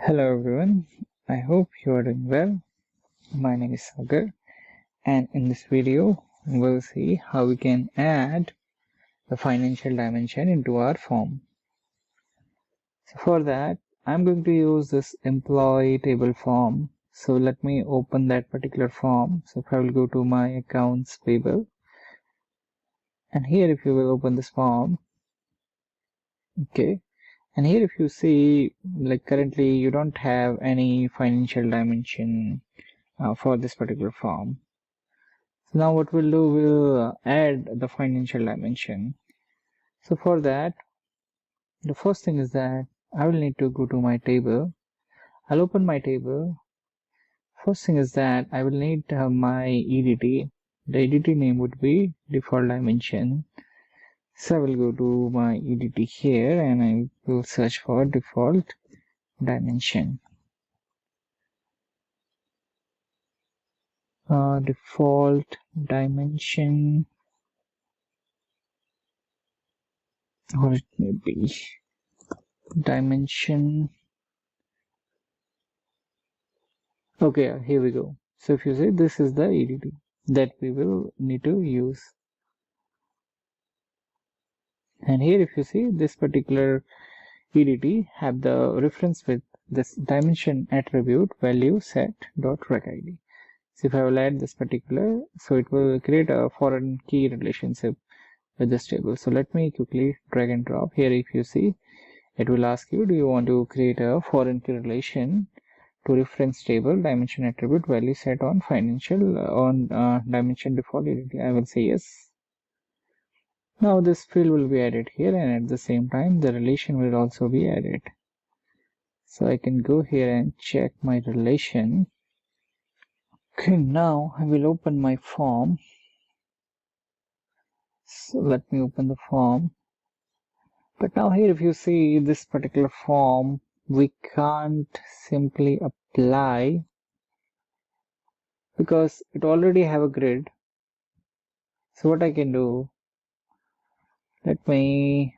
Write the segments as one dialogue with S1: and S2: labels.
S1: Hello everyone, I hope you are doing well. My name is Sagar, and in this video we'll see how we can add the financial dimension into our form. So for that I'm going to use this employee table form. So let me open that particular form. So if I will go to my accounts payable, and here if you will open this form, okay, and here if you see, like, currently you don't have any financial dimension for this particular form. So now what we'll do, we'll add the financial dimension. So for that, the first thing is that I will need to go to my table. I'll open my table. First thing is that I will need my EDT. The EDT name would be default dimension. So I will go to my EDT here and I will search for default dimension. Default dimension, or it may be dimension. Okay, here we go. So if you say, this is the EDT that we will need to use. And here if you see, this particular EDT have the reference with this dimension attribute value set dot rec ID. So if I will add this particular, so it will create a foreign key relationship with this table. So let me quickly drag and drop. Here if you see, it will ask you, do you want to create a foreign key relation to reference table dimension attribute value set on financial on dimension default EDT? I will say yes. Now this field will be added here, and at the same time the relation will also be added. So I can go here and check my relation. Okay, now I will open my form. So let me open the form. But now here if you see, this particular form we can't simply apply because it already have a grid. So what I can do, let me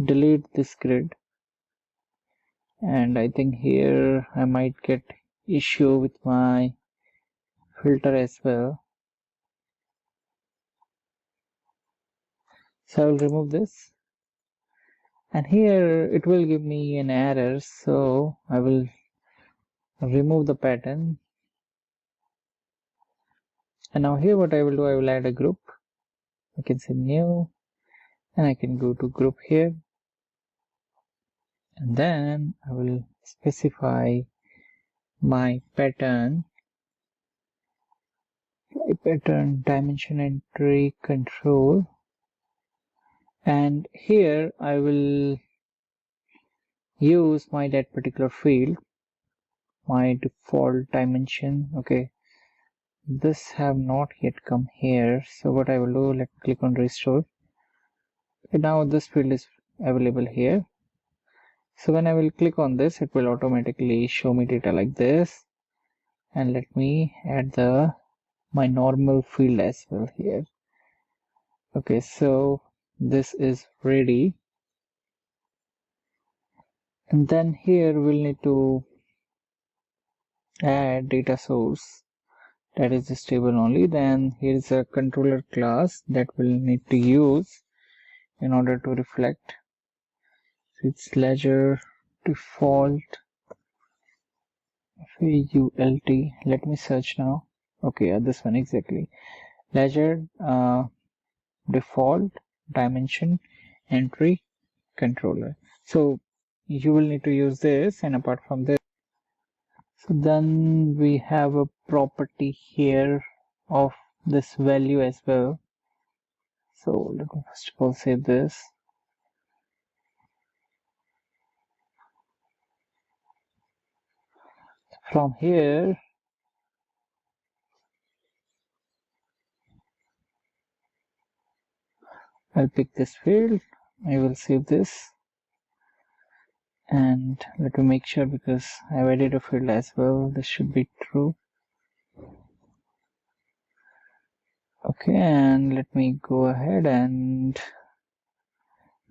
S1: delete this grid, and I think here I might get issue with my filter as well. So I will remove this, and here it will give me an error, so I will remove the pattern. And now here what I will do, I will add a group. I can say new, and I can go to group here, and then I will specify my pattern dimension entry control, and here I will use that particular field, my default dimension. Okay, this have not yet come here, so what I will do, let's click on restore. Okay, now this field is available here. So when I will click on this, it will automatically show me data like this, and let me add my normal field as well here. Okay, so this is ready, and then here we'll need to add data source, that is this table only. Then here is a controller class that we'll need to use in order to reflect. So it's ledger default FAULT. Let me search now. Okay, this one exactly, ledger default dimension entry controller. So you will need to use this, and apart from this, so then we have a property here of this value as well. So let me first of all save this. From here I'll pick this field, I will save this, and let me make sure, because I've added a field as well, this should be true. Okay, and let me go ahead and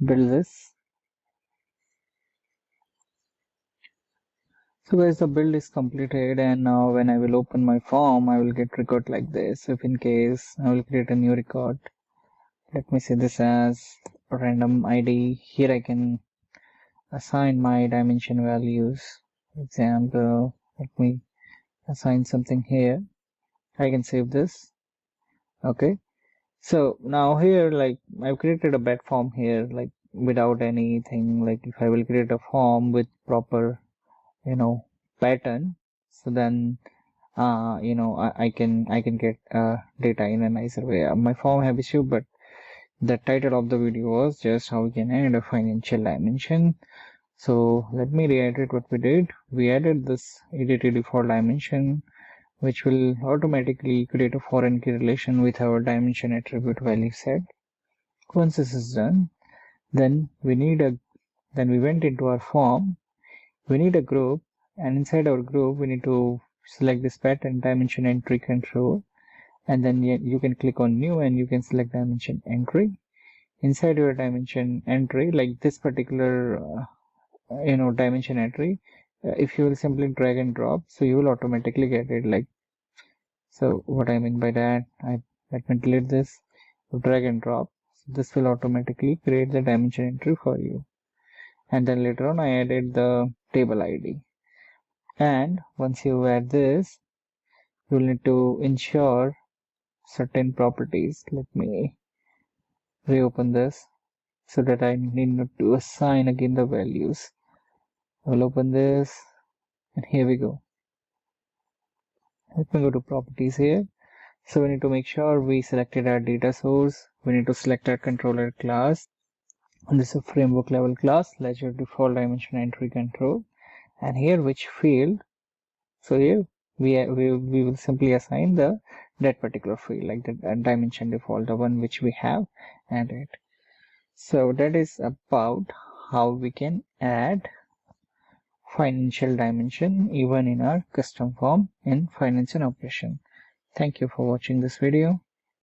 S1: build this. So guys, the build is completed, and now when I will open my form, I will get record like this. If in case I will create a new record, let me say this as random ID. Here I can assign my dimension values. For example, let me assign something here. I can save this. Okay. So now here, like, I've created a bed form here, like without anything. Like if I will create a form with proper, pattern, so then I can get data in a nicer way. My form have issue, but the title of the video was just how we can add a financial dimension. So let me reiterate what we did. We added this EDT default dimension, which will automatically create a foreign key relation with our dimension attribute value set. Once this is done, then we went into our form. We need a group, and inside our group we need to select this pattern dimension entry control, and then you can click on new and you can select dimension entry. Inside your dimension entry, like this particular dimension entry, if you will simply drag and drop, so you will automatically get it. Like, so what I mean by that, let me delete this. Drag and drop, so this will automatically create the dimension entry for you. And then later on I added the table ID. And once you add this, you'll need to ensure certain properties. Let me reopen this so that I need not to assign again the values. I'll open this, and here we go. Let me go to properties here. So we need to make sure we selected our data source. We need to select our controller class. And this is a framework level class, ledger default dimension entry control. And here which field. So here we will simply assign that particular field, like the dimension default, the one which we have added. So that is about how we can add financial dimension even in our custom form in finance and operation. Thank you for watching this video.